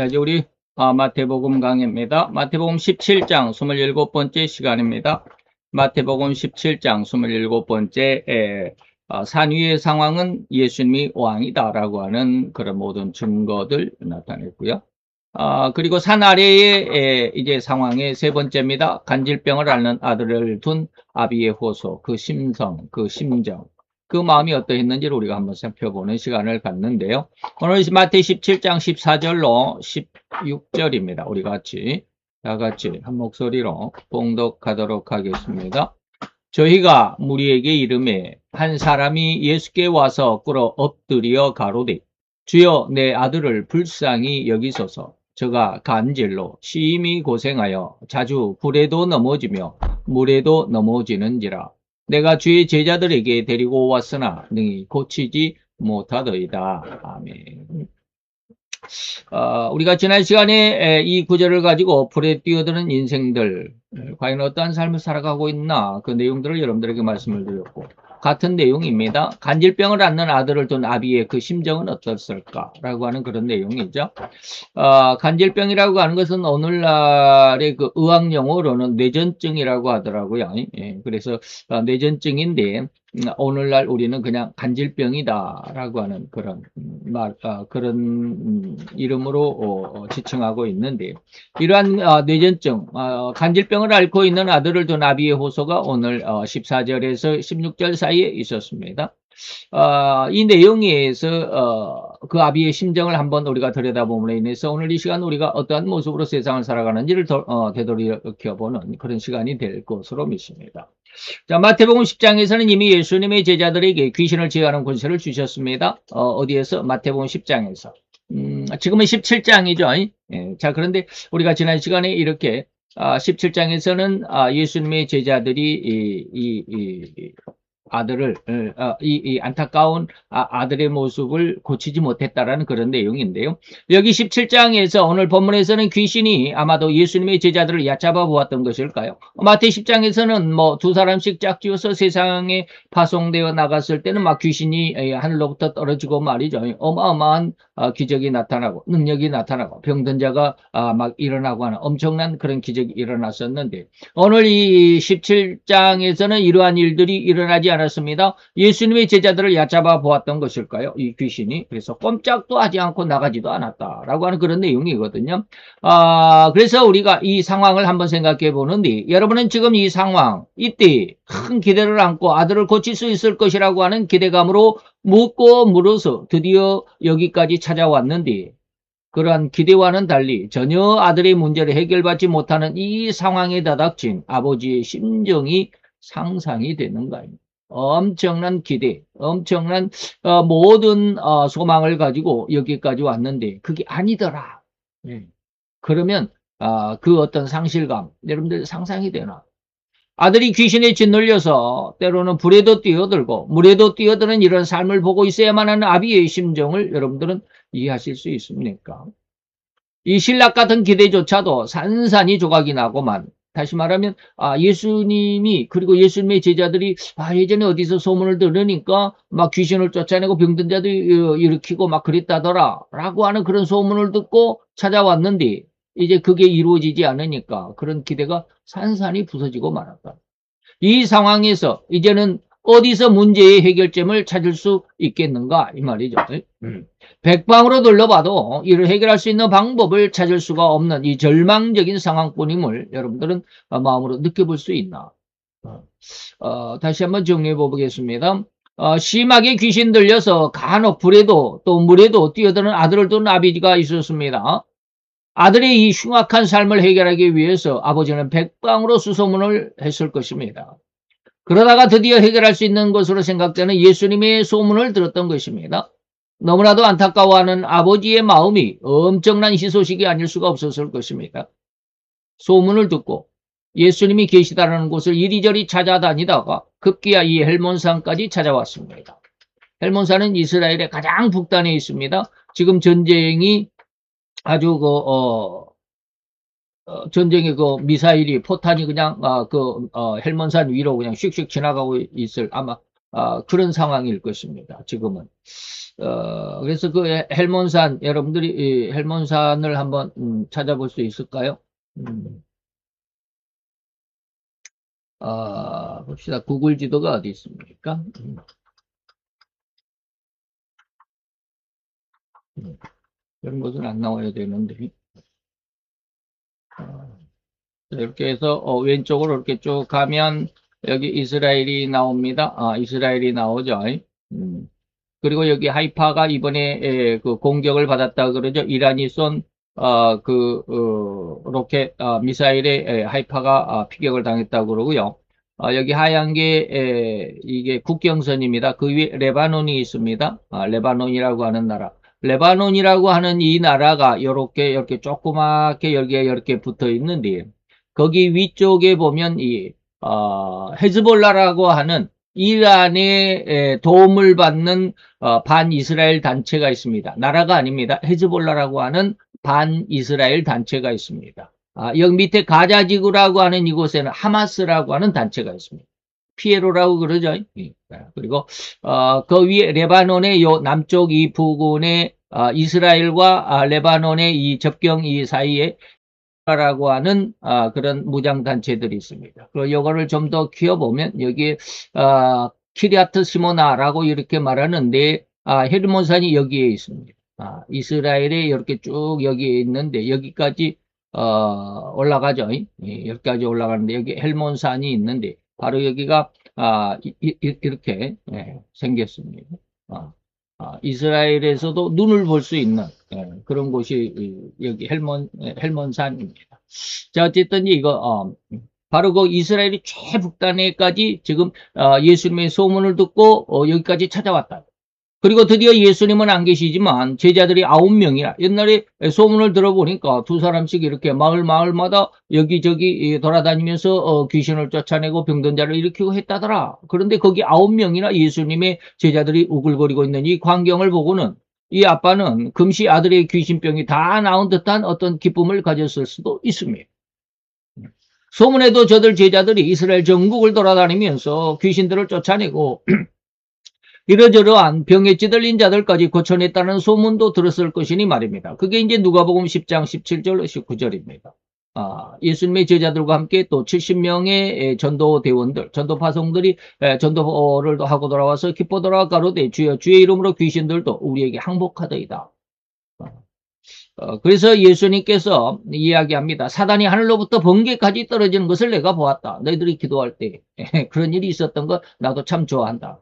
자, 이제 우리 마태복음 강의입니다. 마태복음 17장 27번째 시간입니다. 마태복음 17장 27번째 산 위의 상황은 예수님이 왕이다라고 하는 그런 모든 증거들 나타냈고요. 그리고 산 아래의 이제 상황의 세 번째입니다. 간질병을 앓는 아들을 둔 아비의 호소, 그 심성, 그 심정, 그 마음이 어떠했는지를 우리가 한번 살펴보는 시간을 갖는데요. 오늘 마태 17장 14절로 16절입니다. 우리 다 같이 한 목소리로 봉독하도록 하겠습니다. 저희가 무리에게 이르매 한 사람이 예수께 와서 꿇어 엎드려 가로되 주여 내 아들을 불쌍히 여기소서. 저가 간질로 심히 고생하여 자주 불에도 넘어지며 물에도 넘어지는지라. 내가 주의 제자들에게 데리고 왔으나 능히 고치지 못하더이다. 아멘. 우리가 지난 시간에 이 구절을 가지고 불에 뛰어드는 인생들 과연 어떠한 삶을 살아가고 있나 그 내용들을 여러분들에게 말씀을 드렸고, 같은 내용입니다. 간질병을 앓는 아들을 둔 아비의 그 심정은 어떻을까라고 하는 그런 내용이죠. 간질병이라고 하는 것은 오늘날의 그 의학 용어로는 뇌전증이라고 하더라고요. 예, 그래서 뇌전증인데 오늘날 우리는 그냥 간질병이다라고 하는 그런 그런 이름으로 지칭하고 있는데, 이러한 뇌전증, 간질병을 앓고 있는 아들을 둔 아비의 호소가 오늘 14절에서 16절 사이에 있었습니다. 이 내용에서 그 아비의 심정을 한번 우리가 들여다봄으로 인해서 오늘 이 시간 우리가 어떠한 모습으로 세상을 살아가는지를 되돌이켜보는 그런 시간이 될 것으로 믿습니다. 자, 마태복음 10장에서는 이미 예수님의 제자들에게 귀신을 제어하는 권세를 주셨습니다. 어디에서? 마태복음 10장에서. 지금은 17장이죠. 예, 자, 그런데 우리가 지난 시간에 이렇게 17장에서는 예수님의 제자들이 이 아들을 이 안타까운 아들의 모습을 고치지 못했다라는 그런 내용인데요. 여기 17장에서 오늘 본문에서는 귀신이 아마도 예수님의 제자들을 얕잡아 보았던 것일까요? 마태 10장에서는 뭐 두 사람씩 짝지어서 세상에 파송되어 나갔을 때는 막 귀신이 하늘로부터 떨어지고 말이죠. 어마어마한 기적이 나타나고 능력이 나타나고 병든 자가 막 일어나고 하는 엄청난 그런 기적이 일어났었는데, 오늘 이 17장에서는 이러한 일들이 일어나지 않았습니다. 예수님의 제자들을 얕잡아 보았던 것일까요? 이 귀신이. 그래서 꼼짝도 하지 않고 나가지도 않았다라고 하는 그런 내용이거든요. 그래서 우리가 이 상황을 한번 생각해 보는데, 여러분은 지금 이 상황, 이때 큰 기대를 안고 아들을 고칠 수 있을 것이라고 하는 기대감으로 묻고 물어서 드디어 여기까지 찾아왔는데, 그러한 기대와는 달리 전혀 아들의 문제를 해결받지 못하는 이 상황에 다닥친 아버지의 심정이 상상이 되는 거입니다. 엄청난 기대, 엄청난 모든 소망을 가지고 여기까지 왔는데 그게 아니더라. 그러면 그 어떤 상실감, 여러분들 상상이 되나? 아들이 귀신에 짓눌려서 때로는 불에도 뛰어들고 물에도 뛰어드는 이런 삶을 보고 있어야만 하는 아비의 심정을 여러분들은 이해하실 수 있습니까? 이 신락 같은 기대조차도 산산이 조각이 나고만, 다시 말하면 예수님이, 그리고 예수님의 제자들이 예전에 어디서 소문을 들으니까 막 귀신을 쫓아내고 병든 자도 일으키고 막 그랬다더라 라고 하는 그런 소문을 듣고 찾아왔는데, 이제 그게 이루어지지 않으니까 그런 기대가 산산이 부서지고 말았다. 이 상황에서 이제는 어디서 문제의 해결점을 찾을 수 있겠는가 이 말이죠. 백방으로 둘러봐도 이를 해결할 수 있는 방법을 찾을 수가 없는 이 절망적인 상황뿐임을 여러분들은 마음으로 느껴볼 수 있나? 다시 한번 정리해 보겠습니다. 심하게 귀신 들려서 간혹 불에도 또 물에도 뛰어드는 아들을 둔 아버지가 있었습니다. 아들의 이 흉악한 삶을 해결하기 위해서 아버지는 백방으로 수소문을 했을 것입니다. 그러다가 드디어 해결할 수 있는 것으로 생각되는 예수님의 소문을 들었던 것입니다. 너무나도 안타까워하는 아버지의 마음이 엄청난 희소식이 아닐 수가 없었을 것입니다. 소문을 듣고 예수님이 계시다는 곳을 이리저리 찾아다니다가 급기야 이 헬몬산까지 찾아왔습니다. 헬몬산은 이스라엘의 가장 북단에 있습니다. 지금 전쟁이 아주 전쟁의 그 미사일이 포탄이 그냥 헬몬산 위로 그냥 슉슉 지나가고 있을, 아마 그런 상황일 것입니다. 지금은. 그래서 그 헬몬산, 여러분들이 이 헬몬산을 한번 찾아볼 수 있을까요? 음, 봅시다. 구글 지도가 어디 있습니까? 이런 것은 안 나와야 되는데. 어, 이렇게 해서 왼쪽으로 이렇게 쭉 가면 여기 이스라엘이 나옵니다. 이스라엘이 나오죠. 음. 그리고 여기 하이파가 이번에 그 공격을 받았다 그러죠. 이란이 쏜 로켓 미사일에 하이파가 피격을 당했다고 그러고요. 여기 하얀 게 이게 국경선입니다. 그 위에 레바논이 있습니다. 레바논이라고 하는 나라. 레바논이라고 하는 이 나라가 이렇게 조그맣게 여기에 이렇게 붙어 있는데 거기 위쪽에 보면 이 헤즈볼라라고 하는 이란의 도움을 받는 반이스라엘 단체가 있습니다. 나라가 아닙니다. 헤즈볼라라고 하는 반이스라엘 단체가 있습니다. 여기 밑에 가자지구라고 하는 이곳에는 하마스라고 하는 단체가 있습니다. 피에로라고 그러죠. 그리고 그 위에 레바논의 요 남쪽 이 부근에 이스라엘과 레바논의 이 접경 이 사이에 라고 하는 그런 무장 단체들이 있습니다. 그리고 이거를 좀 더 키워보면 여기 키리아트 시모나라고 이렇게 말하는데 헤르몬산이 여기에 있습니다. 이스라엘에 이렇게 쭉 여기에 있는데 여기까지 올라가죠. 여기까지 올라가는데 여기 헬몬산이 있는데 바로 여기가 이렇게 생겼습니다. 이스라엘에서도 눈을 볼 수 있는 그런 곳이 여기 헬몬산입니다. 자, 어쨌든 이거 바로 그 이스라엘이 최북단에까지 지금 예수님의 소문을 듣고 여기까지 찾아왔다. 그리고 드디어 예수님은 안 계시지만 제자들이 9명이나 옛날에 소문을 들어보니까 두 사람씩 이렇게 마을마다 여기저기 돌아다니면서 귀신을 쫓아내고 병든 자를 일으키고 했다더라. 그런데 거기 9명이나 예수님의 제자들이 우글거리고 있는 이 광경을 보고는 이 아빠는 금시 아들의 귀신병이 다 나은 듯한 어떤 기쁨을 가졌을 수도 있습니다. 소문에도 저들 제자들이 이스라엘 전국을 돌아다니면서 귀신들을 쫓아내고 이러저러한 병에 찌들린 자들까지 고쳐냈다는 소문도 들었을 것이니 말입니다. 그게 이제 누가복음 10장 17절 19절입니다. 예수님의 제자들과 함께 또 70명의 전도대원들, 전도파송들이 전도를 하고 돌아와서 기뻐 돌아와 가로되 주여 주의 이름으로 귀신들도 우리에게 항복하더이다. 그래서 예수님께서 이야기합니다. 사단이 하늘로부터 번개까지 떨어지는 것을 내가 보았다. 너희들이 기도할 때 그런 일이 있었던 거 나도 참 좋아한다.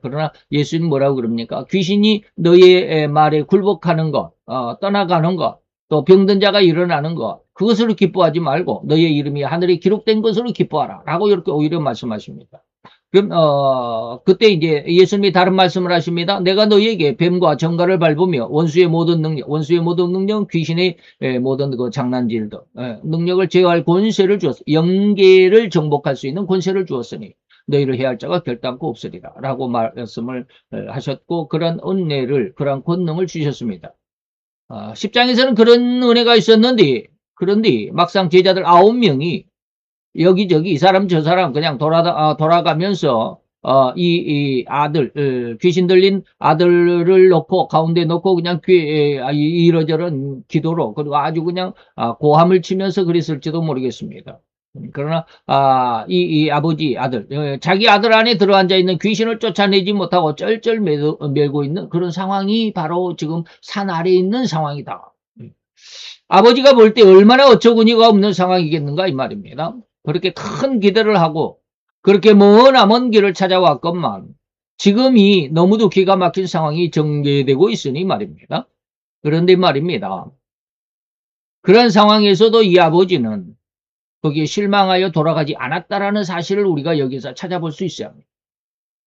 그러나 예수님 뭐라고 그럽니까? 귀신이 너의 말에 굴복하는 것, 떠나가는 것, 또 병든 자가 일어나는 것, 그것으로 기뻐하지 말고 너의 이름이 하늘에 기록된 것으로 기뻐하라. 라고 이렇게 오히려 말씀하십니다. 그럼, 그때 이제 예수님이 다른 말씀을 하십니다. 내가 너희에게 뱀과 정갈을 밟으며 원수의 모든 능력은 귀신의 모든 그 장난질도, 능력을 제어할 권세를 주었어. 영계를 정복할 수 있는 권세를 주었으니 너희를 해할 자가 결단코 없으리라. 라고 말씀을 하셨고, 그런 은혜를, 그런 권능을 주셨습니다. 10장에서는 그런 은혜가 있었는데, 그런데 막상 제자들 9명이 여기저기 이 사람 저 사람 그냥 돌아가면서 이 아들 귀신 들린 아들을 놓고 가운데 놓고 그냥 이러저런 기도로 그리고 아주 그냥 고함을 치면서 그랬을지도 모르겠습니다. 그러나 이 아버지 아들 자기 아들 안에 들어앉아 있는 귀신을 쫓아내지 못하고 쩔쩔 매고 있는 그런 상황이 바로 지금 산 아래에 있는 상황이다. 아버지가 볼 때 얼마나 어처구니가 없는 상황이겠는가 이 말입니다. 그렇게 큰 기대를 하고 그렇게 먼 길을 찾아왔건만 지금이 너무도 기가 막힌 상황이 전개되고 있으니 말입니다. 그런데 말입니다. 그런 상황에서도 이 아버지는 거기에 실망하여 돌아가지 않았다라는 사실을 우리가 여기서 찾아볼 수 있어야 합니다.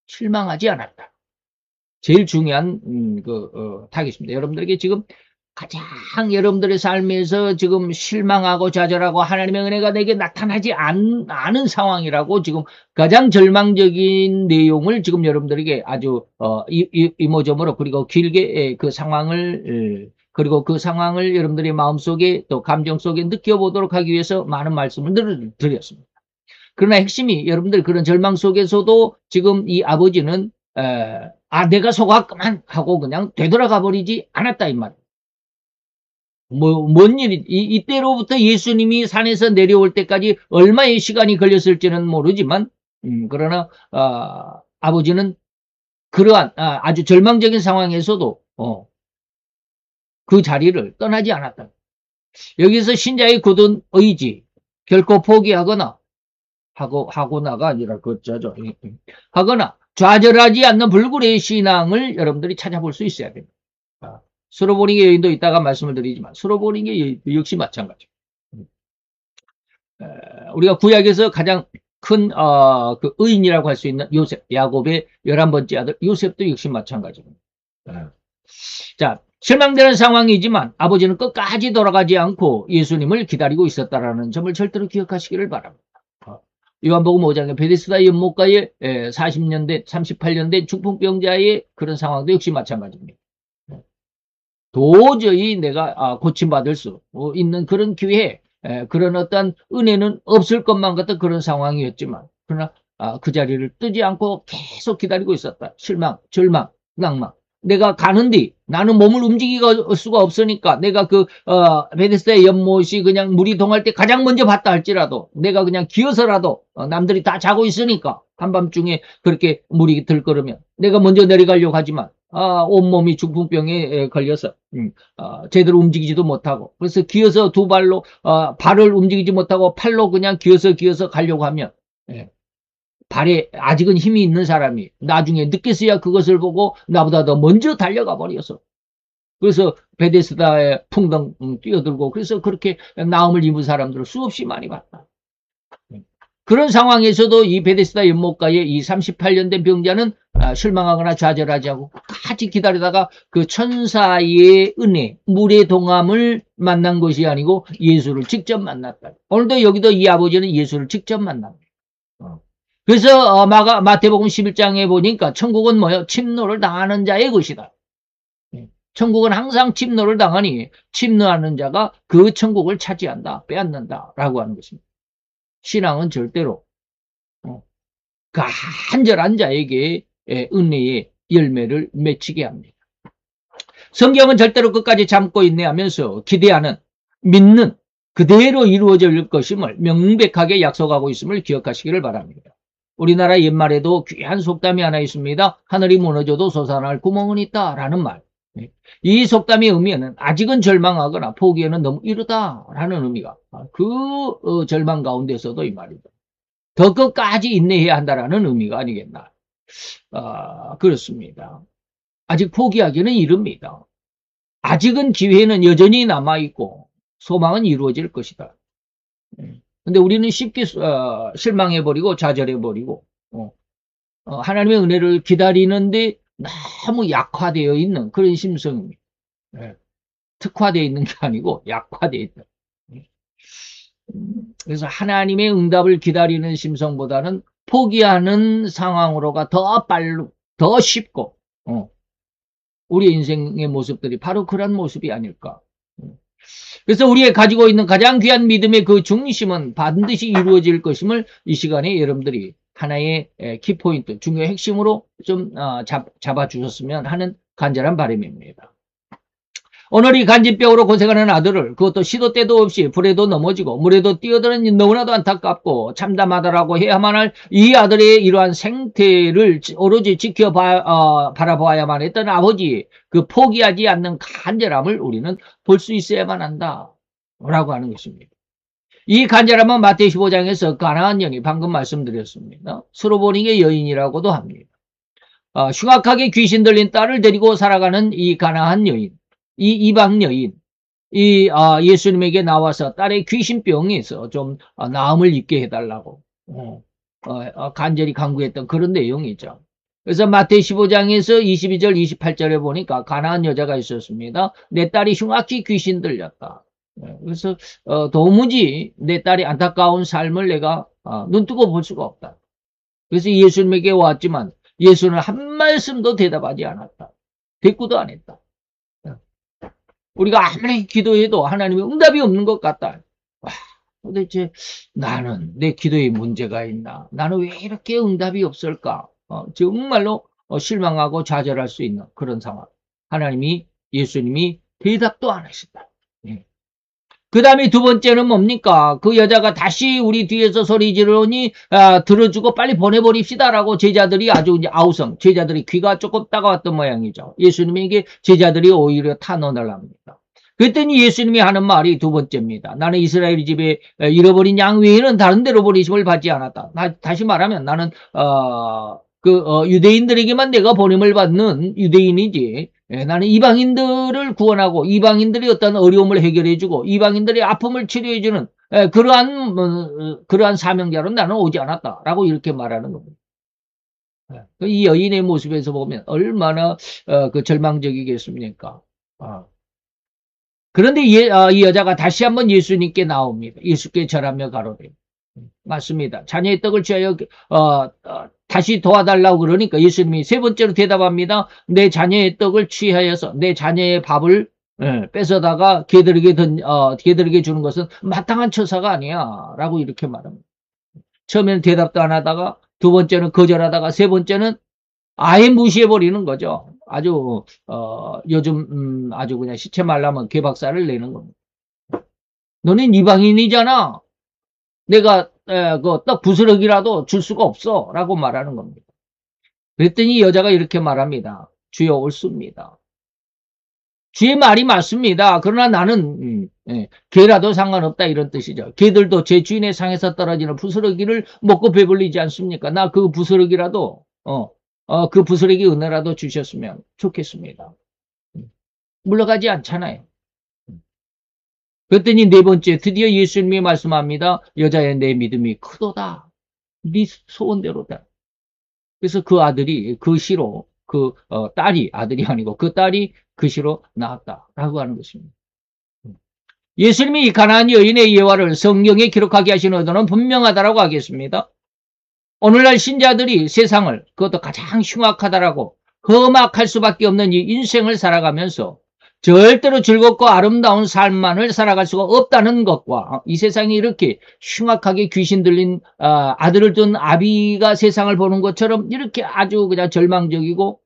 실망하지 않았다. 제일 중요한 타겟입니다. 여러분들에게 지금 가장 여러분들의 삶에서 지금 실망하고 좌절하고 하나님의 은혜가 내게 나타나지 않은 상황이라고 지금 가장 절망적인 내용을 지금 여러분들에게 아주 이모저모로 그리고 길게 그 상황을 그리고 그 상황을 여러분들의 마음속에 또 감정 속에 느껴보도록 하기 위해서 많은 말씀을 드렸습니다. 그러나 핵심이 여러분들 그런 절망 속에서도 지금 이 아버지는 내가 속았구만 하고 그냥 되돌아가 버리지 않았다 이 말. 뭔 일이 이때로부터 예수님이 산에서 내려올 때까지 얼마의 시간이 걸렸을지는 모르지만 그러나 아버지는 그러한 아주 절망적인 상황에서도 그 자리를 떠나지 않았다. 여기서 신자의 굳은 의지, 결코 포기하거나 하고나가 아니라 그자죠. 하거나 좌절하지 않는 불굴의 신앙을 여러분들이 찾아볼 수 있어야 됩니다. 스로보닝의 여인도 이따가 말씀을 드리지만 스로보닝의 여인 역시 마찬가지. 우리가 구약에서 가장 큰 그 의인이라고 할 수 있는 요셉, 야곱의 11번째 아들 요셉도 역시 마찬가지입니다. 자, 실망되는 상황이지만 아버지는 끝까지 돌아가지 않고 예수님을 기다리고 있었다라는 점을 절대로 기억하시기를 바랍니다. 요한복음 5장에 베데스다 연못가에 40년 된 38년 된 중풍병자의 그런 상황도 역시 마찬가지입니다. 도저히 내가 고침받을 수 있는 그런 기회, 그런 어떤 은혜는 없을 것만 같은 그런 상황이었지만 그러나 그 자리를 뜨지 않고 계속 기다리고 있었다. 실망, 절망, 낭망. 내가 가는데 나는 몸을 움직일 수가 없으니까 내가 베데스다의 연못이 그냥 물이 동할 때 가장 먼저 봤다 할지라도 내가 그냥 기어서라도 남들이 다 자고 있으니까 한밤중에 그렇게 물이 들끓으면 내가 먼저 내려가려고 하지만 온몸이 중풍병에 걸려서 제대로 움직이지도 못하고 그래서 기어서 두 발로 발을 움직이지 못하고 팔로 그냥 기어서 가려고 하면 발에 아직은 힘이 있는 사람이 나중에 늦게서야 그것을 보고 나보다 더 먼저 달려가 버려서 그래서 베데스다에 풍덩 뛰어들고 그래서 그렇게 나음을 입은 사람들을 수없이 많이 봤다. 그런 상황에서도 이 베데스다 연못가에 이 38년 된 병자는 실망하거나 좌절하지 않고 끝까지 기다리다가 그 천사의 은혜, 물의 동함을 만난 것이 아니고 예수를 직접 만났다. 오늘도 여기도 이 아버지는 예수를 직접 만납니다. 그래서 마태복음 11장에 보니까 천국은 뭐예요? 침노를 당하는 자의 것이다. 천국은 항상 침노를 당하니 침노하는 자가 그 천국을 차지한다, 빼앗는다 라고 하는 것입니다. 신앙은 절대로 간절한 자에게 은혜의 열매를 맺히게 합니다. 성경은 절대로 끝까지 참고 인내하면서 기대하는, 믿는 그대로 이루어질 것임을 명백하게 약속하고 있음을 기억하시기를 바랍니다. 우리나라 옛말에도 귀한 속담이 하나 있습니다. 하늘이 무너져도 솟아날 구멍은 있다라는 말. 이 속담의 의미는 아직은 절망하거나 포기에는 너무 이르다라는 의미가 그 절망 가운데서도 이 말이죠. 더 끝까지 인내해야 한다라는 의미가 아니겠나. 그렇습니다. 아직 포기하기는 이릅니다. 아직은 기회는 여전히 남아있고 소망은 이루어질 것이다. 근데 우리는 쉽게 실망해버리고 좌절해버리고 하나님의 은혜를 기다리는데 너무 약화되어 있는 그런 심성입니다. 특화되어 있는 게 아니고 약화되어 있다. 그래서 하나님의 응답을 기다리는 심성보다는 포기하는 상황으로가 더 빠르고 더 쉽고 우리의 인생의 모습들이 바로 그런 모습이 아닐까. 그래서 우리가 가지고 있는 가장 귀한 믿음의 그 중심은 반드시 이루어질 것임을 이 시간에 여러분들이 하나의 키포인트, 중요 핵심으로 좀 잡아주셨으면 하는 간절한 바람입니다. 오늘 이 간질병으로 고생하는 아들을 그것도 시도 때도 없이 불에도 넘어지고 물에도 뛰어드는 너무나도 안타깝고 참담하다라고 해야만 할 이 아들의 이러한 생태를 오로지 바라보아야만 했던 아버지 그 포기하지 않는 간절함을 우리는 볼 수 있어야만 한다라고 하는 것입니다. 이 간절함은 마태복음 15장에서 가나안 여인이 방금 말씀드렸습니다. 스로보닝의 여인이라고도 합니다. 흉악하게 귀신 들린 딸을 데리고 살아가는 이 가나안 여인, 이 이방 여인, 예수님에게 나와서 딸의 귀신병에서 좀 나음을 입게 해달라고 간절히 간구했던 그런 내용이죠. 그래서 마태 15장에서 22절, 28절에 보니까 가나안 여자가 있었습니다. 내 딸이 흉악히 귀신 들렸다. 그래서 도무지 내 딸의 안타까운 삶을 내가 눈뜨고 볼 수가 없다. 그래서 예수님에게 왔지만 예수는 한 말씀도 대답하지 않았다. 대꾸도 안 했다. 우리가 아무리 기도해도 하나님의 응답이 없는 것 같다. 도대체 나는 내 기도에 문제가 있나? 나는 왜 이렇게 응답이 없을까? 정말로 실망하고 좌절할 수 있는 그런 상황. 예수님이 대답도 안 하신다. 예. 그 다음에 두 번째는 뭡니까? 그 여자가 다시 우리 뒤에서 소리 지르니 들어주고 빨리 보내버립시다라고 제자들이 아주 이제 아우성, 제자들이 귀가 조금 따가웠던 모양이죠. 예수님에게 제자들이 오히려 탄원을 합니다. 그랬더니 예수님이 하는 말이 두 번째입니다. 나는 이스라엘 집에 잃어버린 양 외에는 다른 데로 버리심을 받지 않았다. 다시 말하면 나는 유대인들에게만 내가 보냄을 받는 유대인이지. 나는 이방인들을 구원하고 이방인들이 어떤 어려움을 해결해주고 이방인들의 아픔을 치료해주는 그러한 사명자로 나는 오지 않았다라고 이렇게 말하는 겁니다. 이 여인의 모습에서 보면 얼마나 절망적이겠습니까? 그런데 이 여자가 다시 한번 예수님께 나옵니다. 예수께 절하며 가로되. 맞습니다. 자녀의 떡을 취하여 다시 도와달라고 그러니까 예수님이 세 번째로 대답합니다. 내 자녀의 떡을 취하여서 내 자녀의 밥을 뺏어다가 개들에게 주는 것은 마땅한 처사가 아니야 라고 이렇게 말합니다. 처음에는 대답도 안 하다가 두 번째는 거절하다가 세 번째는 아예 무시해버리는 거죠. 아주 요즘 아주 그냥 시체 말라면 개박살을 내는 겁니다. 너는 이방인이잖아. 내가 그 떡 부스러기라도 줄 수가 없어 라고 말하는 겁니다. 그랬더니 여자가 이렇게 말합니다. 주여 옳습니다. 주의 말이 맞습니다. 그러나 나는 개라도 상관없다 이런 뜻이죠. 개들도 제 주인의 상에서 떨어지는 부스러기를 먹고 배불리지 않습니까? 나 그 부스러기라도 그 부스러기 은혜라도 주셨으면 좋겠습니다. 물러가지 않잖아요. 그랬더니 네 번째 드디어 예수님이 말씀합니다. 여자의 내 믿음이 크도다. 네 소원대로다. 그래서 그 아들이 그 시로 딸이 아들이 아니고 그 딸이 그 시로 나왔다라고 하는 것입니다. 예수님이 이 가나안 여인의 예화를 성경에 기록하게 하신 의도는 분명하다라고 하겠습니다. 오늘날 신자들이 세상을 그것도 가장 흉악하다라고 험악할 수밖에 없는 이 인생을 살아가면서 절대로 즐겁고 아름다운 삶만을 살아갈 수가 없다는 것과 이 세상이 이렇게 흉악하게 귀신 들린 아들을 둔 아비가 세상을 보는 것처럼 이렇게 아주 그냥 절망적이고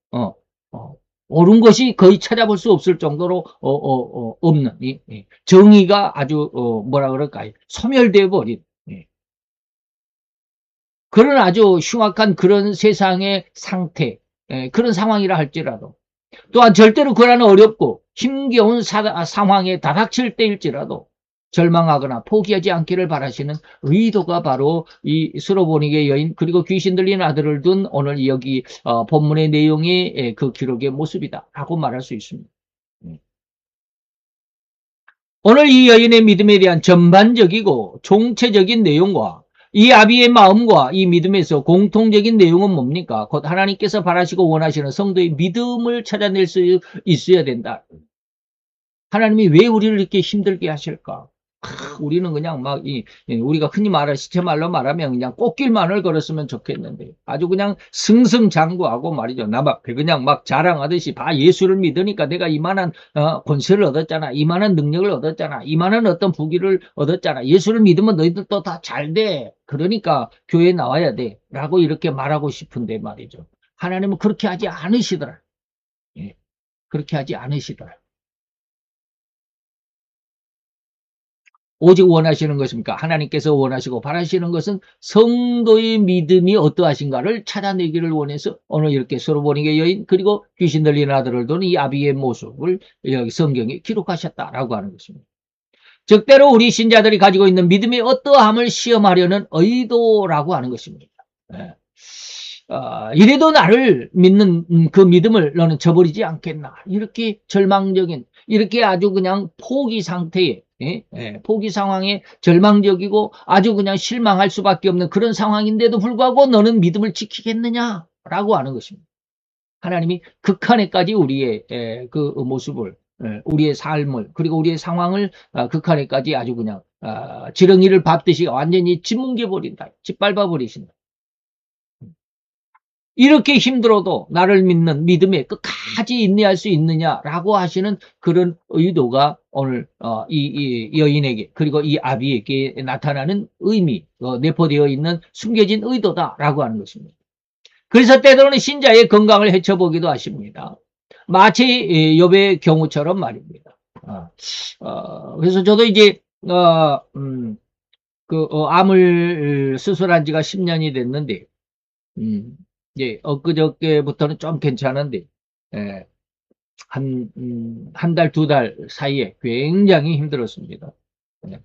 옳은 것이 거의 찾아볼 수 없을 정도로 없는 정의가 아주 뭐라 그럴까요? 소멸되어 버린 그런 아주 흉악한 그런 세상의 상태 그런 상황이라 할지라도 또한 절대로 그러한 어렵고 힘겨운 상황에 다닥칠 때일지라도 절망하거나 포기하지 않기를 바라시는 의도가 바로 이 수로보니게 여인 그리고 귀신 들린 아들을 둔 오늘 여기 본문의 내용의 그 기록의 모습이다 라고 말할 수 있습니다. 오늘 이 여인의 믿음에 대한 전반적이고 총체적인 내용과 이 아비의 마음과 이 믿음에서 공통적인 내용은 뭡니까? 곧 하나님께서 바라시고 원하시는 성도의 믿음을 찾아낼 수 있어야 된다. 하나님이 왜 우리를 이렇게 힘들게 하실까? 우리는 그냥 우리가 흔히 말하는 시체 말로 말하면 그냥 꽃길만을 걸었으면 좋겠는데 아주 그냥 승승장구하고 말이죠. 나 그냥 자랑하듯이 예수를 믿으니까 내가 이만한 권세를 얻었잖아. 이만한 능력을 얻었잖아. 이만한 어떤 부귀를 얻었잖아. 예수를 믿으면 너희들도 다 잘 돼. 그러니까 교회에 나와야 돼. 라고 이렇게 말하고 싶은데 말이죠. 하나님은 그렇게 하지 않으시더라. 예, 그렇게 하지 않으시더라. 오직 원하시는 것입니까? 하나님께서 원하시고 바라시는 것은 성도의 믿음이 어떠하신가를 찾아내기를 원해서 오늘 이렇게 수로보니게 여인 그리고 귀신 들린 아들을 둔 이 아비의 모습을 여기 성경에 기록하셨다라고 하는 것입니다. 즉 때로 우리 신자들이 가지고 있는 믿음의 어떠함을 시험하려는 의도라고 하는 것입니다. 이래도 나를 믿는 그 믿음을 너는 저버리지 않겠나 이렇게 절망적인 이렇게 아주 그냥 포기 상태에 포기 상황에 절망적이고 아주 그냥 실망할 수밖에 없는 그런 상황인데도 불구하고 너는 믿음을 지키겠느냐라고 하는 것입니다. 하나님이 극한에까지 우리의 그 모습을 우리의 삶을 그리고 우리의 상황을 극한에까지 아주 그냥 지렁이를 밟듯이 완전히 짓뭉개 버린다. 짓밟아 버리신다. 이렇게 힘들어도 나를 믿는 믿음에 끝까지 인내할 수 있느냐라고 하시는 그런 의도가 오늘 이 여인에게 그리고 이 아비에게 나타나는 의미, 내포되어 있는 숨겨진 의도다라고 하는 것입니다. 그래서 때로는 신자의 건강을 해쳐보기도 하십니다. 마치 욥의 경우처럼 말입니다. 그래서 저도 이제 암을 수술한 지가 10년이 됐는데 이제 엊그저께부터는 좀 괜찮은데 예, 한 달, 두 달 사이에 굉장히 힘들었습니다. 예.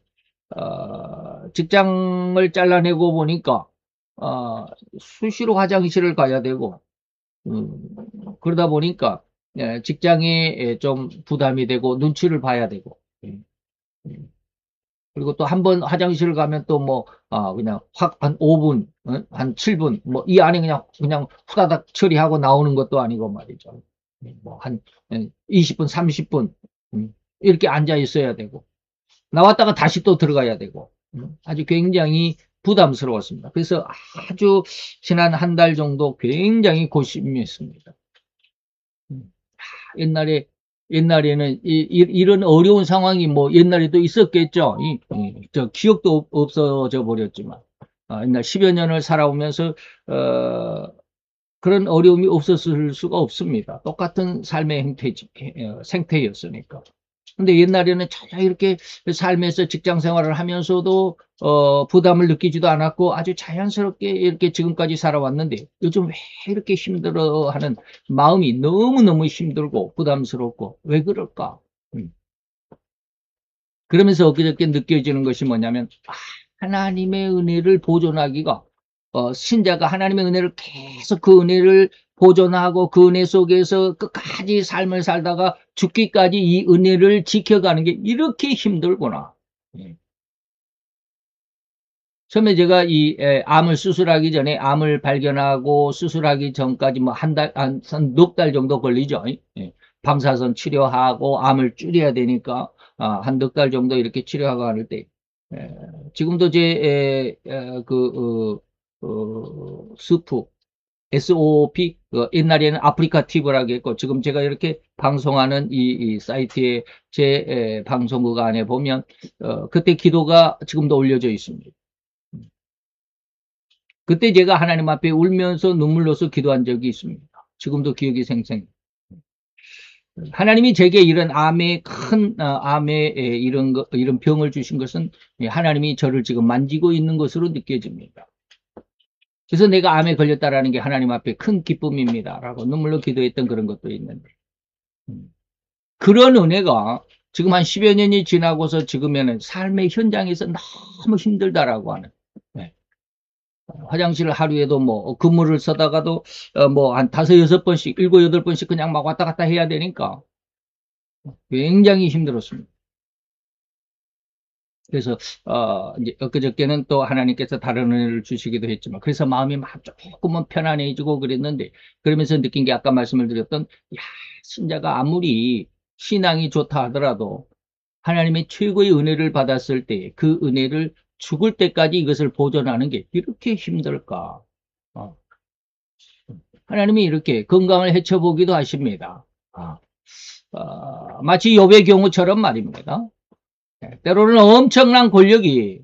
직장을 잘라내고 보니까 수시로 화장실을 가야 되고 그러다 보니까 직장에 좀 부담이 되고 눈치를 봐야 되고 그리고 또 한 번 화장실을 가면 또 뭐 그냥 확 한 5분 한 7분 뭐 이 안에 그냥 후다닥 처리하고 나오는 것도 아니고 말이죠. 뭐 한 20분 30분 이렇게 앉아 있어야 되고 나왔다가 다시 또 들어가야 되고 아주 굉장히 부담스러웠습니다. 그래서 아주 지난 한 달 정도 굉장히 고심했습니다. 옛날에는 이런 어려운 상황이 뭐 옛날에도 있었겠죠. 저 기억도 없어져 버렸지만 옛날 10여 년을 살아오면서 그런 어려움이 없었을 수가 없습니다. 똑같은 삶의 생태였으니까. 근데 옛날에는 전혀 이렇게 삶에서 직장 생활을 하면서도 부담을 느끼지도 않았고 아주 자연스럽게 이렇게 지금까지 살아왔는데 요즘 왜 이렇게 힘들어하는 마음이 너무너무 힘들고 부담스럽고 왜 그럴까? 그러면서 엊그저께 느껴지는 것이 뭐냐면 하나님의 은혜를 보존하기가 신자가 하나님의 은혜를 계속 그 은혜를 보존하고 그 은혜 속에서 끝까지 삶을 살다가 죽기까지 이 은혜를 지켜가는 게 이렇게 힘들구나. 처음에 제가 이 암을 수술하기 전에 암을 발견하고 수술하기 전까지 뭐 한 달, 한 넉 달 정도 걸리죠. 방사선 치료하고 암을 줄여야 되니까 한 넉 달 정도 이렇게 치료하고 하는 때 지금도 제 스프 SOP 옛날에는 아프리카 TV라고 했고 지금 제가 이렇게 방송하는 이 사이트에 제 방송국 안에 보면 그때 기도가 지금도 올려져 있습니다. 그때 제가 하나님 앞에 울면서 눈물로서 기도한 적이 있습니다. 지금도 기억이 생생해요. 하나님이 제게 이런 암의 이런 병을 주신 것은 하나님이 저를 지금 만지고 있는 것으로 느껴집니다. 그래서 내가 암에 걸렸다라는 게 하나님 앞에 큰 기쁨입니다. 라고 눈물로 기도했던 그런 것도 있는데. 그런 은혜가 지금 한 10여 년이 지나고서 지금에는 삶의 현장에서 너무 힘들다라고 하는. 네. 화장실 하루에도 뭐 근무를 쓰다가도 뭐 한 5, 6번씩, 7, 8번씩 그냥 막 왔다 갔다 해야 되니까 굉장히 힘들었습니다. 그래서 이제 엊그저께는 또 하나님께서 다른 은혜를 주시기도 했지만 그래서 마음이 막 조금은 편안해지고 그랬는데 그러면서 느낀 게 아까 말씀을 드렸던 야 신자가 아무리 신앙이 좋다 하더라도 하나님의 최고의 은혜를 받았을 때 그 은혜를 죽을 때까지 이것을 보존하는 게 이렇게 힘들까? 하나님이 이렇게 건강을 해쳐보기도 하십니다. 마치 욥의 경우처럼 말입니다. 때로는 엄청난 권력이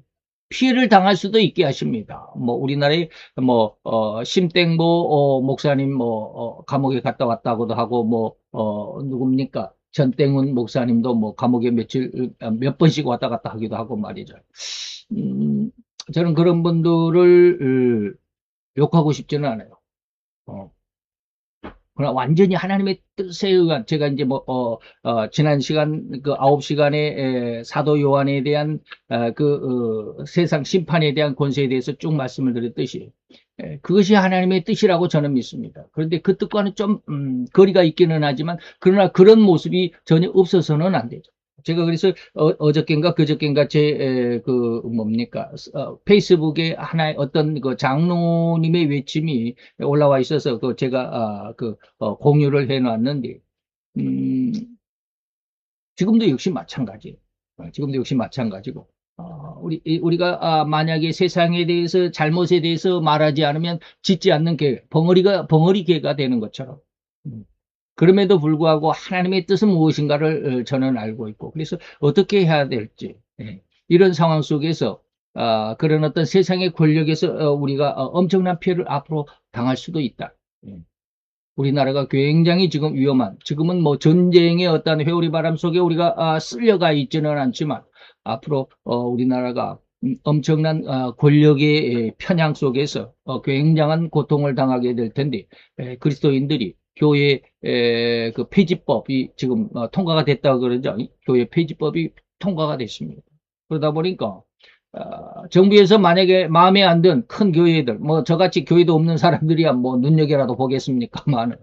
피해를 당할 수도 있게 하십니다. 뭐 우리나라에 뭐 심땡보 목사님 감옥에 갔다 왔다고도 하고 뭐 누굽니까 전땡훈 목사님도 뭐 감옥에 몇 번씩 왔다 갔다 하기도 하고 말이죠. 저는 그런 분들을 욕하고 싶지는 않아요. 그러나 완전히 하나님의 뜻에 의한 제가 이제 지난 시간 그 9시간에 사도 요한에 대한 세상 심판에 대한 권세에 대해서 쭉 말씀을 드렸듯이 그것이 하나님의 뜻이라고 저는 믿습니다. 그런데 그 뜻과는 좀 거리가 있기는 하지만 그러나 그런 모습이 전혀 없어서는 안 되죠. 제가 그래서 어저께인가 그저께인가 제 뭡니까 페이스북에 하나의 어떤 그 장로님의 외침이 올라와 있어서 제가 공유를 해놨는데 지금도 역시 마찬가지예요. 지금도 역시 마찬가지고 우리가 만약에 세상에 대해서 잘못에 대해서 말하지 않으면 짓지 않는 개, 벙어리 개가 되는 것처럼. 음. 그럼에도 불구하고 하나님의 뜻은 무엇인가를 저는 알고 있고, 그래서 어떻게 해야 될지, 예. 이런 상황 속에서 그런 어떤 세상의 권력에서 우리가 엄청난 피해를 앞으로 당할 수도 있다. 예. 우리나라가 굉장히 지금 위험한, 지금은 뭐 전쟁의 어떤 회오리 바람 속에 우리가 쓸려가 있지는 않지만 앞으로 우리나라가 엄청난 권력의 편향 속에서 굉장한 고통을 당하게 될 텐데, 그리스도인들이 교회 그 폐지법이 지금 통과가 됐다고 그러죠. 교회 폐지법이 통과가 됐습니다. 그러다 보니까 정부에서 만약에 마음에 안 든 큰 교회들, 뭐 저같이 교회도 없는 사람들이야 뭐 눈여겨라도 보겠습니까만,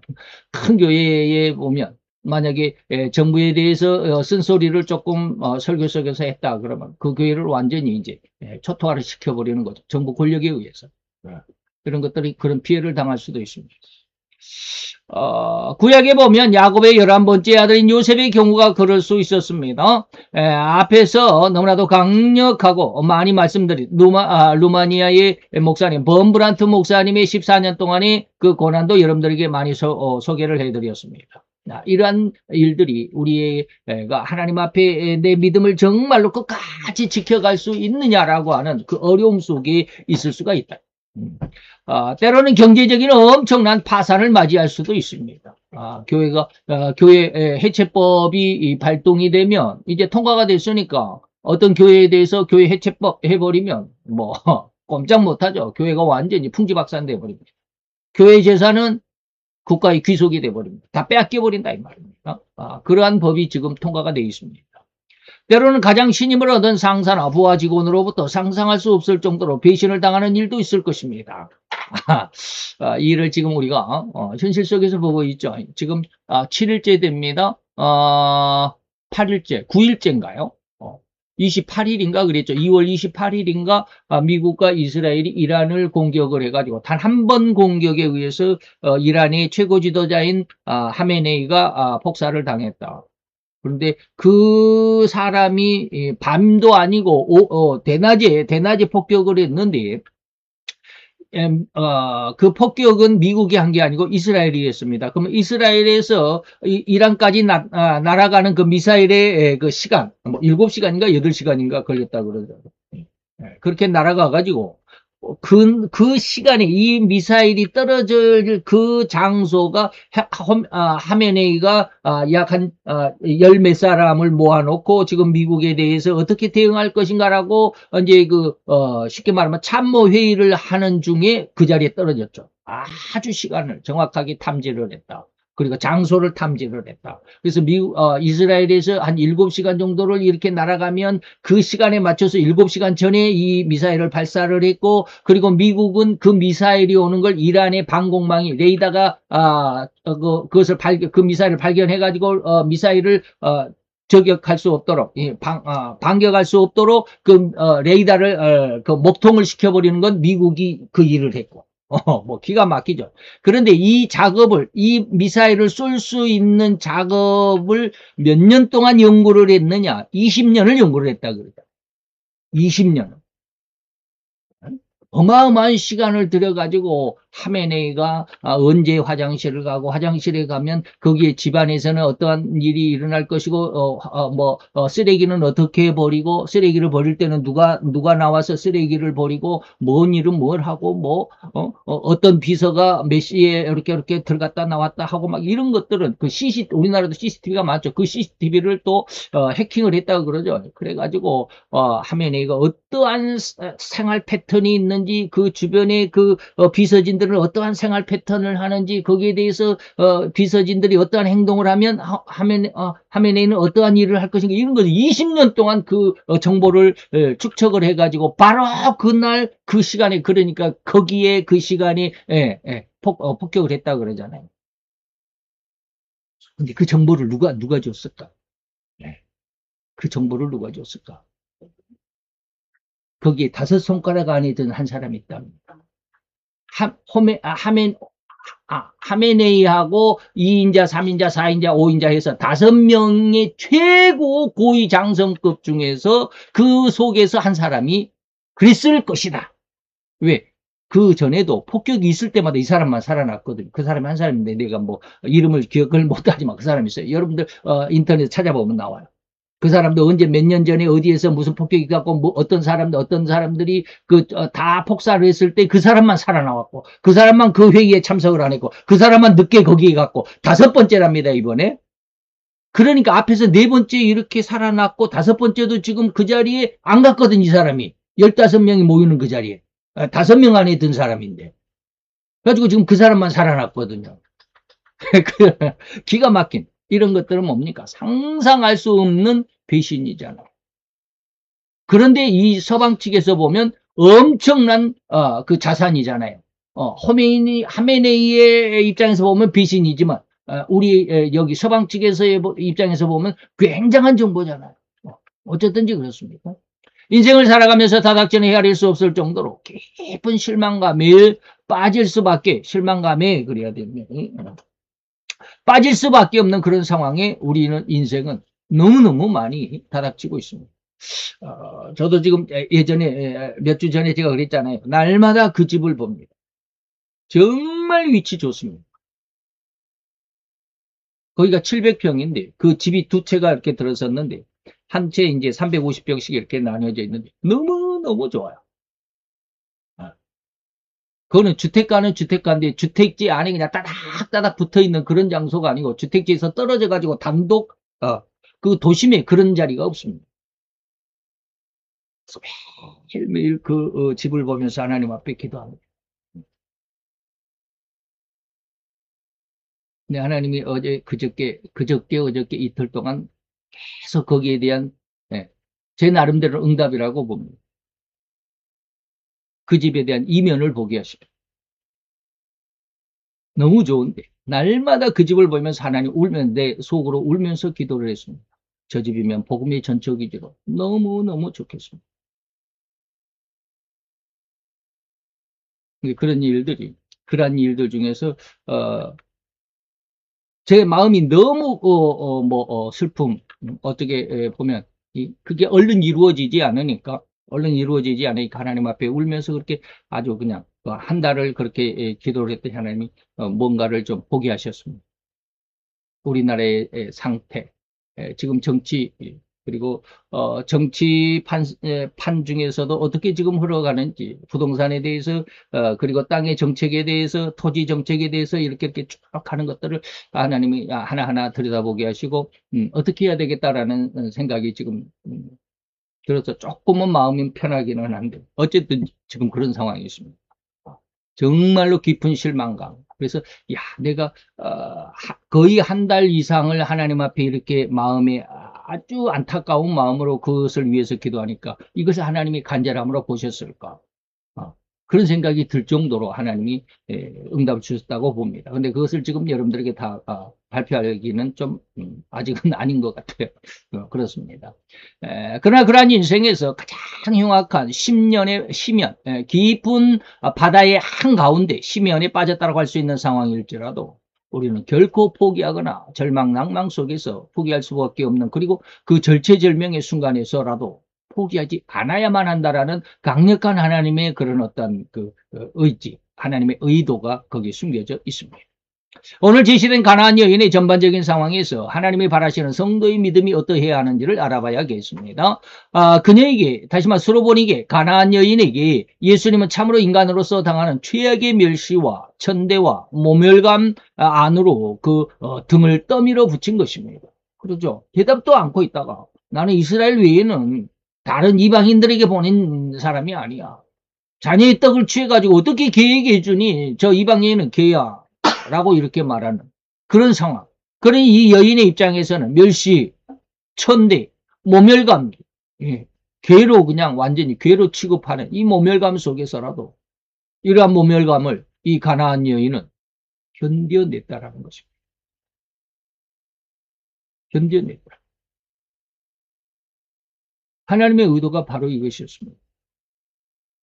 큰 교회에 보면 만약에 정부에 대해서 쓴소리를 조금 설교 속에서 했다 그러면 그 교회를 완전히 이제 초토화를 시켜버리는 거죠. 정부 권력에 의해서. 그런 것들이 그런 피해를 당할 수도 있습니다. 구약에 보면 야곱의 11번째 아들인 요셉의 경우가 그럴 수 있었습니다. 앞에서 너무나도 강력하고 많이 말씀드린 루마니아의 목사님 범브란트 목사님의 14년 동안의 그 고난도 여러분들에게 많이 소개를 해드렸습니다. 이러한 일들이 우리가 하나님 앞에 내 믿음을 정말로 끝까지 지켜갈 수 있느냐라고 하는 그 어려움 속에 있을 수가 있다. 때로는 경제적인 엄청난 파산을 맞이할 수도 있습니다. 교회 해체법이 발동이 되면 이제 통과가 됐으니까 어떤 교회에 대해서 교회 해체법 해버리면 뭐 꼼짝 못하죠. 교회가 완전히 풍지박산돼 버립니다. 교회 재산은 국가의 귀속이 돼버립니다. 다 빼앗겨버린다 이 말입니다. 그러한 법이 지금 통과가 되어 있습니다. 때로는 가장 신임을 얻은 상사나 부하 직원으로부터 상상할 수 없을 정도로 배신을 당하는 일도 있을 것입니다. 이 일을 지금 우리가 현실 속에서 보고 있죠. 지금 7일째 됩니다. 8일째, 9일째인가요? 28일인가 그랬죠. 2월 28일인가 미국과 이스라엘이 이란을 공격을 해가지고 단 한 번 공격에 의해서 이란의 최고 지도자인 하메네이가 폭사를 당했다. 그런데 그 사람이 밤도 아니고 대낮에 폭격을 했는데 그 폭격은 미국이 한 게 아니고 이스라엘이 했습니다. 그러면 이스라엘에서 이란까지 날아가는 그 미사일의 그 시간, 뭐 7시간인가 8시간인가 걸렸다 그러죠. 그렇게 날아가 가지고 그 시간에 이 미사일이 떨어질 그 장소가 하메네이가 약 한 열 몇 사람을 모아놓고 지금 미국에 대해서 어떻게 대응할 것인가라고 이제 쉽게 말하면 참모 회의를 하는 중에 그 자리에 떨어졌죠. 아주 시간을 정확하게 탐지를 했다. 그리고 장소를 탐지를 했다. 그래서 이스라엘에서 한 7시간 정도를 이렇게 날아가면 그 시간에 맞춰서 7시간 전에 이 미사일을 발사를 했고, 그리고 미국은 그 미사일이 오는 걸 이란의 방공망이 레이더가 그 미사일을 발견해가지고 미사일을 저격할 수 없도록 반격할 수 없도록 그 레이더를 그 목통을 시켜버리는 건 미국이 그 일을 했고. 뭐 기가 막히죠. 그런데 이 미사일을 쏠 수 있는 작업을 몇 년 동안 연구를 했느냐? 20년을 연구를 했다 그러죠. 20년. 어마어마한 시간을 들여가지고 하메네이가 언제 화장실을 가고 화장실에 가면 거기에 집안에서는 어떠한 일이 일어날 것이고 쓰레기는 어떻게 버리고 쓰레기를 버릴 때는 누가 나와서 쓰레기를 버리고 뭔 일은 뭘 하고 어떤 비서가 몇 시에 이렇게 들어갔다 나왔다 하고 막 이런 것들은 우리나라도 CCTV가 많죠. 그 CCTV를 또 해킹을 했다고 그러죠. 그래가지고 하메네이가 어떠한 생활 패턴이 있는지 그 주변에 그 비서진들은 어떠한 생활 패턴을 하는지 거기에 대해서 비서진들이 어떠한 행동을 하면 하메네이는 어떠한 일을 할 것인가 이런 것을 20년 동안 그 정보를 축적을 해가지고 바로 그날 그 시간에 그러니까 거기에 그 시간에 폭격을 했다 그러잖아요. 근데 그 정보를 누가 줬을까? 그 정보를 누가 줬을까? 거기에 5손가락 안에 든 한 사람이 있답니다. 하메네이하고 2인자, 3인자, 4인자, 5인자 해서 5명의 최고 고위 장성급 중에서 그 속에서 한 사람이 그랬을 것이다. 왜? 그 전에도 폭격이 있을 때마다 이 사람만 살아났거든요. 그 사람이 한 사람인데 내가 뭐 이름을 기억을 못하지만 그 사람이 있어요. 여러분들 인터넷 찾아보면 나와요. 그 사람도 언제 몇 년 전에 어디에서 무슨 폭격이 갖고 뭐 어떤 사람들이 다 폭사를 했을 때 그 사람만 살아나왔고 그 사람만 그 회의에 참석을 안 했고 그 사람만 늦게 거기에 갔고 5번째랍니다 이번에. 그러니까 앞에서 4번째 이렇게 살아났고 5번째도 지금 그 자리에 안 갔거든 이 사람이. 15명이 모이는 그 자리에 5명 안에 든 사람인데 그래가지고 지금 그 사람만 살아났거든요. 기가 막힌 이런 것들은 뭡니까? 상상할 수 없는 배신이잖아요. 그런데 이 서방 측에서 보면 엄청난 그 자산이잖아요. 하메네이의 입장에서 보면 배신이지만 우리 여기 서방 측에서의 입장에서 보면 굉장한 정보잖아요. 어쨌든지 그렇습니다. 인생을 살아가면서 다닥전에 헤아릴 수 없을 정도로 깊은 실망감에 빠질 수밖에 실망감에 그래야 됩니다. 빠질 수밖에 없는 그런 상황에 우리는 인생은 너무너무 많이 다닥치고 있습니다. 저도 지금 예전에 몇 주 전에 제가 그랬잖아요. 날마다 그 집을 봅니다. 정말 위치 좋습니다. 거기가 700평인데 그 집이 2채가 이렇게 들어섰는데 한 채 이제 350평씩 이렇게 나뉘어져 있는데 너무너무 좋아요. 그거는 주택가는 주택가인데 주택지 안에 그냥 따닥따닥 붙어있는 그런 장소가 아니고 주택지에서 떨어져 가지고 단독 그 도심에 그런 자리가 없습니다. 매일매일 그 집을 보면서 하나님 앞에 기도합니다. 근데 하나님이 어저께 이틀 동안 계속 거기에 대한 제 나름대로 응답이라고 봅니다. 그 집에 대한 이면을 보게 하십니다. 너무 좋은데 날마다 그 집을 보면서 하나님 울면 내 속으로 울면서 기도를 했습니다. 저 집이면 복음의 전처기지로 너무너무 좋겠습니다. 그런 일들 중에서 제 마음이 너무 슬픔 어떻게 보면 그게 얼른 이루어지지 않으니까 하나님 앞에 울면서 그렇게 아주 그냥 한 달을 그렇게 기도를 했더니 하나님이 뭔가를 좀 보게 하셨습니다. 우리나라의 상태, 지금 정치, 그리고 정치판 중에서도 어떻게 지금 흘러가는지, 부동산에 대해서, 그리고 땅의 정책에 대해서, 토지 정책에 대해서 이렇게 쭉 하는 것들을 하나님이 하나하나 들여다보게 하시고, 어떻게 해야 되겠다라는 생각이 지금 들어서 조금은 마음이 편하기는 한데, 어쨌든 지금 그런 상황이 있습니다. 정말로 깊은 실망감. 그래서 내가 거의 한 달 이상을 하나님 앞에 이렇게 마음에 아주 안타까운 마음으로 그것을 위해서 기도하니까 이것을 하나님이 간절함으로 보셨을까? 그런 생각이 들 정도로 하나님이 응답을 주셨다고 봅니다. 근데 그것을 지금 여러분들에게 다 발표하기는 좀 아직은 아닌 것 같아요. 그렇습니다. 그러나 그러한 인생에서 가장 흉악한 심연, 깊은 바다의 한가운데 심연에 빠졌다고 할 수 있는 상황일지라도 우리는 결코 포기하거나 절망, 낭망 속에서 포기할 수밖에 없는 그리고 그 절체절명의 순간에서라도 포기하지 않아야만 한다라는 강력한 하나님의 그런 어떤 그 의지, 하나님의 의도가 거기에 숨겨져 있습니다. 오늘 제시된 가나안 여인의 전반적인 상황에서 하나님이 바라시는 성도의 믿음이 어떠해야 하는지를 알아봐야겠습니다. 그녀에게, 다시 말해 수로보니에게, 가나안 여인에게 예수님은 참으로 인간으로서 당하는 최악의 멸시와 천대와 모멸감 안으로 그 등을 떠밀어 붙인 것입니다. 그렇죠? 대답도 않고 있다가 나는 이스라엘 외에는 다른 이방인들에게 보낸 사람이 아니야. 자녀의 떡을 취해가지고 어떻게 걔에게 해주니? 저 이방인은 걔야. 라고 이렇게 말하는 그런 상황. 그러니 이 여인의 입장에서는 멸시, 천대, 모멸감, 괴로 그냥 완전히 괴로 취급하는 이 모멸감 속에서라도 이러한 모멸감을 이 가나안 여인은 견뎌냈다라는 것입니다. 견뎌냈다. 하나님의 의도가 바로 이것이었습니다.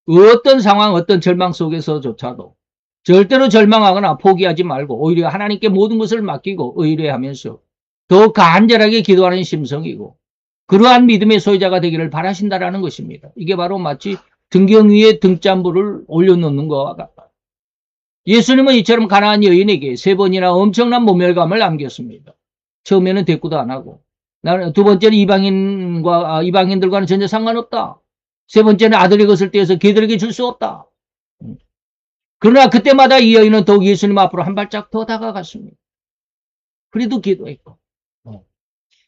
어떤 상황, 어떤 절망 속에서조차도 절대로 절망하거나 포기하지 말고 오히려 하나님께 모든 것을 맡기고 의뢰하면서 더 간절하게 기도하는 심성이고 그러한 믿음의 소유자가 되기를 바라신다라는 것입니다. 이게 바로 마치 등경 위에 등잔불을 올려놓는 것과 같다. 예수님은 이처럼 가나안 여인에게 3번이나 엄청난 모멸감을 남겼습니다. 처음에는 대꾸도 안 하고, 두 번째는 이방인들과는 전혀 상관없다. 3번째는 아들의 것을 떼어서 걔들에게 줄 수 없다. 그러나 그때마다 이 여인은 더욱 예수님 앞으로 한 발짝 더 다가갔습니다. 그래도 기도했고.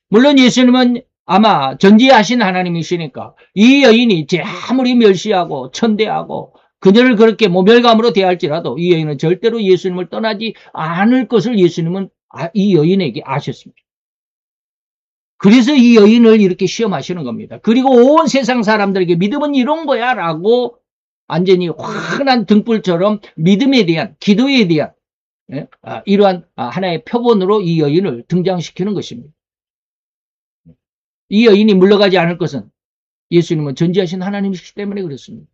물론 예수님은 아마 전지하신 하나님이시니까 이 여인이 아무리 멸시하고 천대하고 그녀를 그렇게 모멸감으로 대할지라도 이 여인은 절대로 예수님을 떠나지 않을 것을 예수님은 이 여인에게 아셨습니다. 그래서 이 여인을 이렇게 시험하시는 겁니다. 그리고 온 세상 사람들에게 믿음은 이런 거야 라고 완전히 환한 등불처럼 믿음에 대한, 기도에 대한 이러한 하나의 표본으로 이 여인을 등장시키는 것입니다. 이 여인이 물러가지 않을 것은 예수님은 전지하신 하나님이시기 때문에 그렇습니다.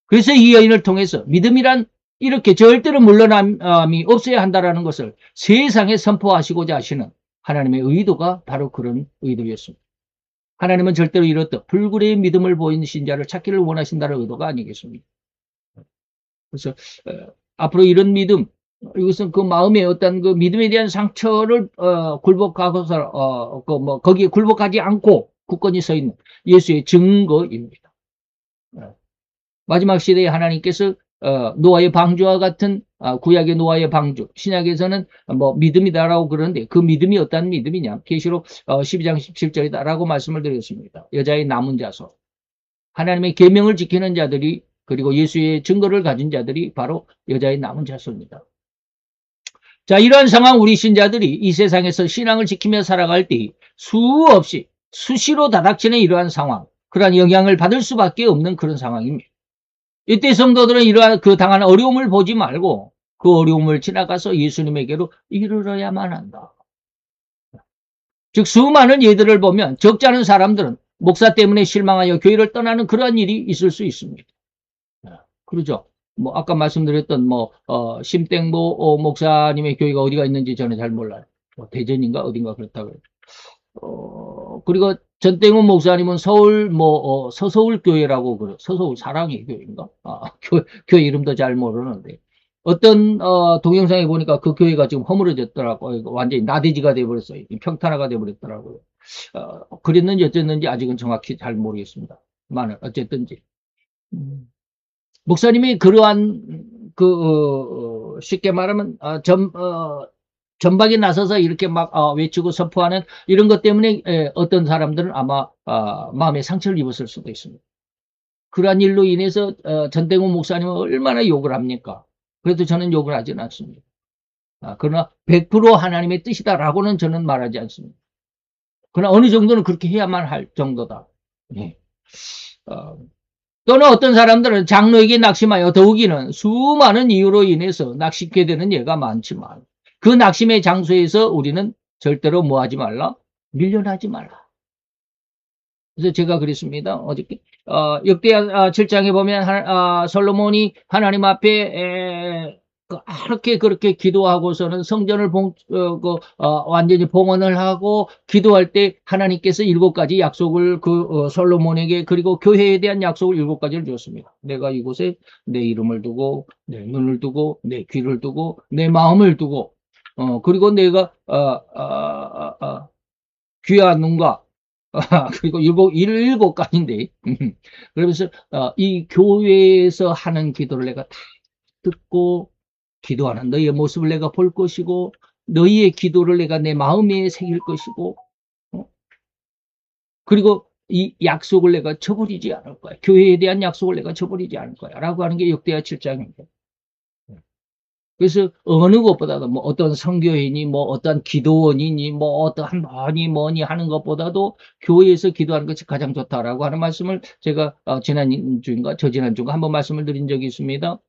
그래서 이 여인을 통해서 믿음이란 이렇게 절대로 물러남이 없어야 한다는 것을 세상에 선포하시고자 하시는 하나님의 의도가 바로 그런 의도였습니다. 하나님은 절대로 이렇듯 불굴의 믿음을 보이는 신자를 찾기를 원하신다는 의도가 아니겠습니까? 그래서 앞으로 이런 믿음, 이것은 그 마음의 어떤 그 믿음에 대한 상처를 굴복하고서 거기에 굴복하지 않고 굳건히 서 있는 예수의 증거입니다. 마지막 시대에 하나님께서 노아의 방주와 같은 구약의 노아의 방주, 신약에서는 뭐 믿음이다라고 그러는데 그 믿음이 어떤 믿음이냐? 계시록 12장 17절이다라고 말씀을 드렸습니다. 여자의 남은 자손, 하나님의 계명을 지키는 자들이 그리고 예수의 증거를 가진 자들이 바로 여자의 남은 자손입니다. 자, 이러한 상황 우리 신자들이 이 세상에서 신앙을 지키며 살아갈 때 수없이 수시로 다닥치는 이러한 상황, 그러한 영향을 받을 수밖에 없는 그런 상황입니다. 이때 성도들은 이러한 그 당한 어려움을 보지 말고 그 어려움을 지나가서 예수님에게로 이르러야만 한다. 즉 수많은 예들을 보면 적지 않은 사람들은 목사 때문에 실망하여 교회를 떠나는 그러한 일이 있을 수 있습니다. 그러죠. 뭐 아까 말씀드렸던 심땡보 목사님의 교회가 어디가 있는지 저는 잘 몰라요. 대전인가 어딘가 그렇다고요. 그리고 전땡훈 목사님은 서울 서서울 교회라고 그래. 서서울 사랑의 교회인가? 교회 이름도 잘 모르는데 어떤 동영상에 보니까 그 교회가 지금 허물어졌더라고. 완전히 나대지가 돼버렸어요. 평탄화가 돼버렸더라고요. 그랬는지 어쨌는지 아직은 정확히 잘 모르겠습니다. 만은 어쨌든지 목사님이 그러한 쉽게 말하면 전방에 나서서 이렇게 막 외치고 선포하는 이런 것 때문에 어떤 사람들은 아마 마음에 상처를 입었을 수도 있습니다. 그러한 일로 인해서 전땡훈 목사님은 얼마나 욕을 합니까? 그래도 저는 욕을 하지는 않습니다. 그러나 100% 하나님의 뜻이다라고는 저는 말하지 않습니다. 그러나 어느 정도는 그렇게 해야만 할 정도다. 네. 또는 어떤 사람들은 장로에게 낙심하여 더욱이는 수많은 이유로 인해서 낙심게 되는 예가 많지만 그 낙심의 장소에서 우리는 절대로 뭐하지 말라? 밀려나지 말라. 그래서 제가 그랬습니다. 어저께 역대하 7장에 보면 솔로몬이 하나님 앞에 그렇게 기도하고서는 성전을 완전히 봉헌을 하고 기도할 때 하나님께서 7가지 약속을 솔로몬에게 그리고 교회에 대한 약속을 7가지를 줬습니다. 내가 이곳에 내 이름을 두고 내 눈을 두고 내 귀를 두고 내 마음을 두고 그리고 내가 귀와 눈과 그리고 7가지인데 그러면서 이 교회에서 하는 기도를 내가 다 듣고 기도하는 너희의 모습을 내가 볼 것이고 너희의 기도를 내가 내 마음에 새길 것이고 그리고 이 약속을 내가 저버리지 않을 거야. 교회에 대한 약속을 내가 저버리지 않을 거야 라고 하는 게 역대하 7장입니다. 그래서 어느 것보다도 뭐 어떤 선교인이 뭐 어떤 기도원이니 뭐 어떠한 뭐니 하는 것보다도 교회에서 기도하는 것이 가장 좋다라고 하는 말씀을 제가 지난주인가 저지난주인가 한번 말씀을 드린 적이 있습니다.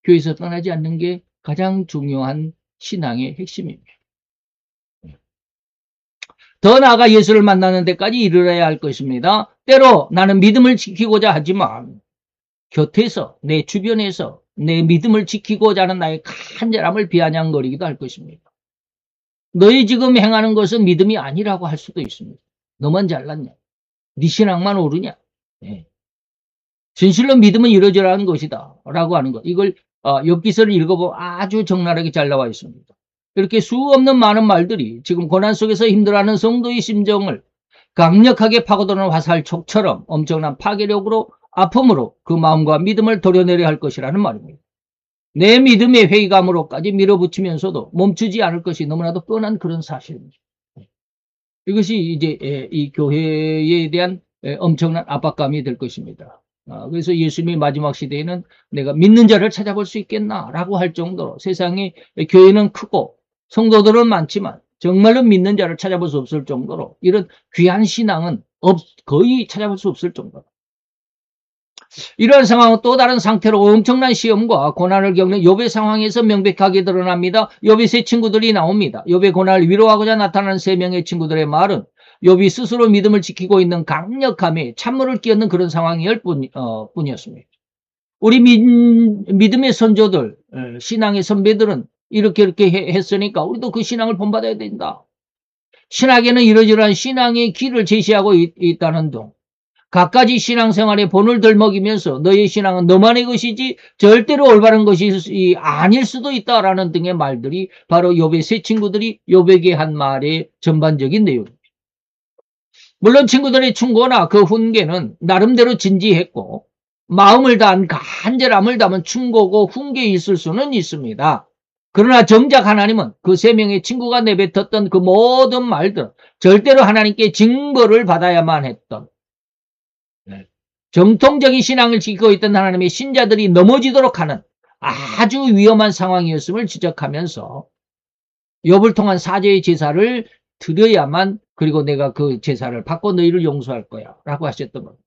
교회에서 떠나지 않는 게 가장 중요한 신앙의 핵심입니다. 더 나아가 예수를 만나는 데까지 이르러야 할 것입니다. 때로 나는 믿음을 지키고자 하지만 곁에서 내 주변에서 내 믿음을 지키고자 하는 나의 간절함을 비아냥거리기도 할 것입니다. 너희 지금 행하는 것은 믿음이 아니라고 할 수도 있습니다. 너만 잘났냐? 네 신앙만 옳으냐? 네. 진실로 믿음은 이루어져라는 것이다 라고 하는 것. 이걸 욥기서를 읽어보면 아주 적나라하게 잘 나와 있습니다. 이렇게 수없는 많은 말들이 지금 고난 속에서 힘들어하는 성도의 심정을 강력하게 파고드는 화살촉처럼 엄청난 파괴력으로 아픔으로 그 마음과 믿음을 도려내려 할 것이라는 말입니다. 내 믿음의 회의감으로까지 밀어붙이면서도 멈추지 않을 것이 너무나도 뻔한 그런 사실입니다. 이것이 이제 이 교회에 대한 엄청난 압박감이 될 것입니다. 그래서 예수님의 마지막 시대에는 내가 믿는 자를 찾아볼 수 있겠나라고 할 정도로 세상에 교회는 크고 성도들은 많지만 정말로 믿는 자를 찾아볼 수 없을 정도로 이런 귀한 신앙은 거의 찾아볼 수 없을 정도로 이러한 상황은 또 다른 상태로 엄청난 시험과 고난을 겪는 욥의 상황에서 명백하게 드러납니다. 욥의 세 친구들이 나옵니다. 욥의 고난을 위로하고자 나타나는 세 명의 친구들의 말은 욥이 스스로 믿음을 지키고 있는 강력함에 찬물을 끼얹는 그런 상황일 뿐이었습니다. 우리 믿음의 선조들, 신앙의 선배들은 이렇게 했으니까 우리도 그 신앙을 본받아야 된다. 신학에는 이러저러한 신앙의 길을 제시하고 있다는 등 갖가지 신앙생활에 본을 들먹이면서 너의 신앙은 너만의 것이지 절대로 올바른 것이 아닐 수도 있다라는 등의 말들이 바로 욥의 세 친구들이 욥에게 한 말의 전반적인 내용입니다. 물론 친구들의 충고나 그 훈계는 나름대로 진지했고 마음을 다한 간절함을 담은 충고고 훈계에 있을 수는 있습니다. 그러나 정작 하나님은 그 세 명의 친구가 내뱉었던 그 모든 말들 절대로 하나님께 징벌을 받아야만 했던 정통적인 신앙을 지키고 있던 하나님의 신자들이 넘어지도록 하는 아주 위험한 상황이었음을 지적하면서 욥을 통한 사죄의 제사를 드려야만 그리고 내가 그 제사를 받고 너희를 용서할 거야 라고 하셨던 겁니다.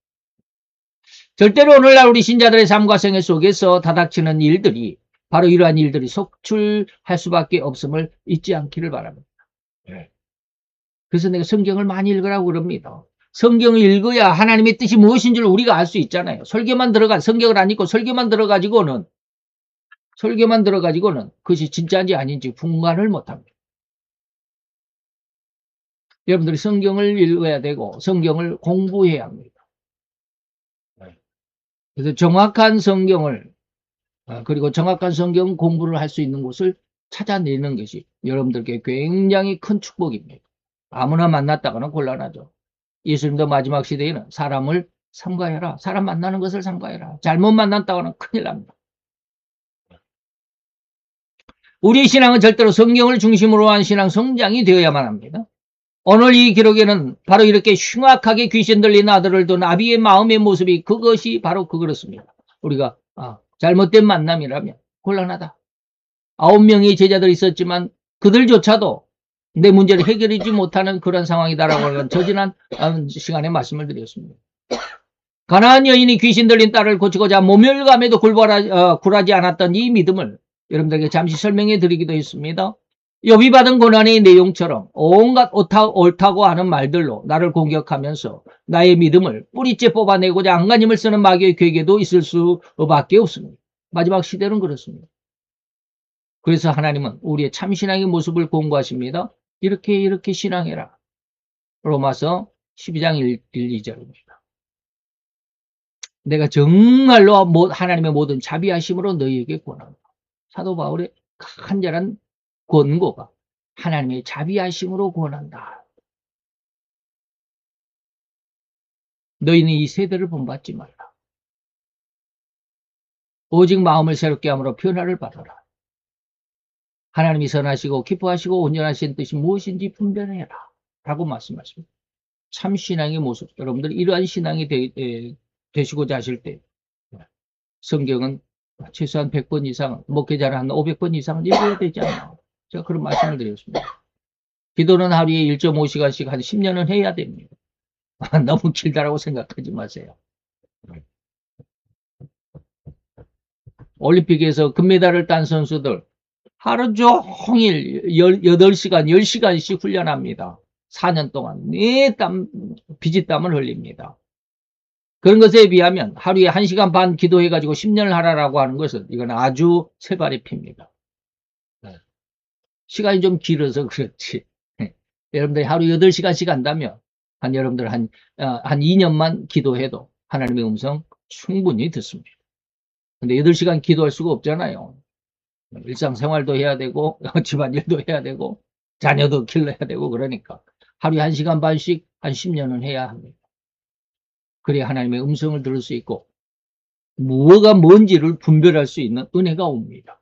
절대로 오늘날 우리 신자들의 삶과 생애 속에서 다닥치는 일들이 바로 이러한 일들이 속출할 수밖에 없음을 잊지 않기를 바랍니다. 그래서 내가 성경을 많이 읽으라고 그럽니다. 성경을 읽어야 하나님의 뜻이 무엇인 줄 우리가 알 수 있잖아요. 성경을 안 읽고 설교만 들어가지고는 그것이 진짜인지 아닌지 분간을 못합니다. 여러분들이 성경을 읽어야 되고 성경을 공부해야 합니다. 그래서 정확한 성경을 그리고 정확한 성경 공부를 할 수 있는 곳을 찾아내는 것이 여러분들께 굉장히 큰 축복입니다. 아무나 만났다가는 곤란하죠. 예수님도 마지막 시대에는 사람을 삼가해라. 사람 만나는 것을 삼가해라. 잘못 만났다가는 큰일 납니다. 우리의 신앙은 절대로 성경을 중심으로 한 신앙 성장이 되어야만 합니다. 오늘 이 기록에는 바로 이렇게 흉악하게 귀신 들린 아들을 둔 아비의 마음의 모습이 그것이 바로 그렇습니다. 우리가 잘못된 만남이라면 곤란하다. 9명의 제자들이 있었지만 그들조차도 내 문제를 해결하지 못하는 그런 상황이다라고 하는 저지난 시간에 말씀을 드렸습니다. 가나안 여인이 귀신 들린 딸을 고치고자 모멸감에도 굴하지 않았던 이 믿음을 여러분들에게 잠시 설명해 드리기도 했습니다. 욥이 받은 고난의 내용처럼 온갖 옳다고 하는 말들로 나를 공격하면서 나의 믿음을 뿌리째 뽑아내고자 안간힘을 쓰는 마귀의 괴계도 있을 수밖에 없습니다. 마지막 시대는 그렇습니다. 그래서 하나님은 우리의 참신앙의 모습을 공고하십니다. 이렇게 신앙해라. 로마서 12장 1, 2절입니다. 내가 정말로 하나님의 모든 자비하심으로 너희에게 권한다. 사도 바울의 간절한 권고가 하나님의 자비하심으로 권한다. 너희는 이 세대를 본받지 말라. 오직 마음을 새롭게 함으로 변화를 받아라. 하나님이 선하시고 기뻐하시고 온전하신 뜻이 무엇인지 분별해라 라고 말씀하십니다. 참 신앙의 모습, 여러분들 이러한 신앙이 되시고자 하실 때 성경은 최소한 100번 이상, 목회자는 한 500번 이상은 읽어야 되지 않나. 제가 그런 말씀을 드렸습니다. 기도는 하루에 1.5시간씩 한 10년은 해야 됩니다. 너무 길다라고 생각하지 마세요. 올림픽에서 금메달을 딴 선수들 하루 종일 8시간, 10시간씩 훈련합니다. 4년 동안 비지땀을 흘립니다. 그런 것에 비하면 하루에 1시간 반 기도해가지고 10년을 하라라고 하는 것은 이건 아주 세발의 피입니다. 시간이 좀 길어서 그렇지. 여러분들이 하루 8시간씩 한다면 여러분들 한 2년만 기도해도 하나님의 음성 충분히 듣습니다. 근데 8시간 기도할 수가 없잖아요. 일상생활도 해야 되고 집안일도 해야 되고 자녀도 길러야 되고 그러니까 하루에 1시간 반씩 한 10년은 해야 합니다. 그래야 하나님의 음성을 들을 수 있고 무엇가 뭔지를 분별할 수 있는 은혜가 옵니다.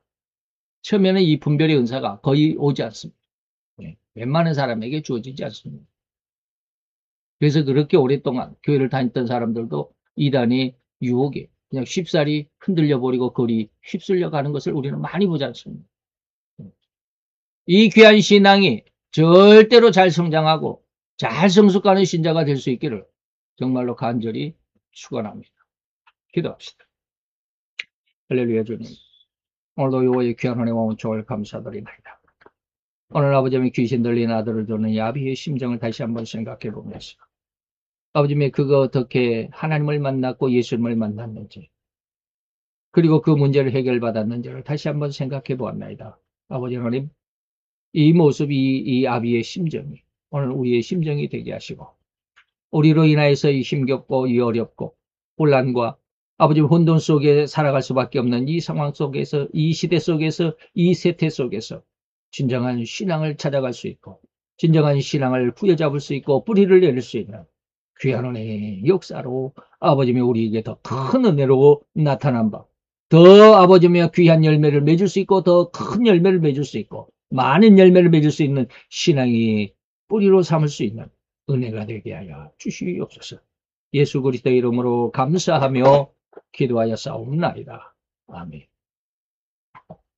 처음에는 이 분별의 은사가 거의 오지 않습니다. 웬만한 사람에게 주어지지 않습니다. 그래서 그렇게 오랫동안 교회를 다녔던 사람들도 이단의 유혹에 그냥 쉽사리 흔들려 버리고 거리 휩쓸려 가는 것을 우리는 많이 보지 않습니다. 이 귀한 신앙이 절대로 잘 성장하고 잘 성숙하는 신자가 될 수 있기를 정말로 간절히 축원합니다. 기도합시다. 할렐루야 주님. 오늘도 여호와의 귀한 은혜와 은총을 감사드리나이다. 오늘 아버지의 귀신 들린 아들을 두는 야비의 심정을 다시 한번 생각해 보면서 아버지의 그가 어떻게 하나님을 만났고 예수님을 만났는지 그리고 그 문제를 해결받았는지를 다시 한번 생각해 보았나이다. 아버지 하나님 이 모습이 이 아비의 심정이 오늘 우리의 심정이 되게 하시고 우리로 인하여서 이 힘겹고 이 어렵고 혼란과 아버지 혼돈 속에 살아갈 수밖에 없는 이 상황 속에서 이 시대 속에서 이 세태 속에서 진정한 신앙을 찾아갈 수 있고 진정한 신앙을 부여잡을 수 있고 뿌리를 내릴 수 있는 귀한 은혜의 역사로 아버지며 우리에게 더 큰 은혜로 나타난 바 더 아버지며 귀한 열매를 맺을 수 있고 더 큰 열매를 맺을 수 있고 많은 열매를 맺을 수 있는 신앙이 뿌리로 삼을 수 있는 은혜가 되게 하여 주시옵소서. 예수 그리스도의 이름으로 감사하며 기도하여 싸움나이다. 아멘.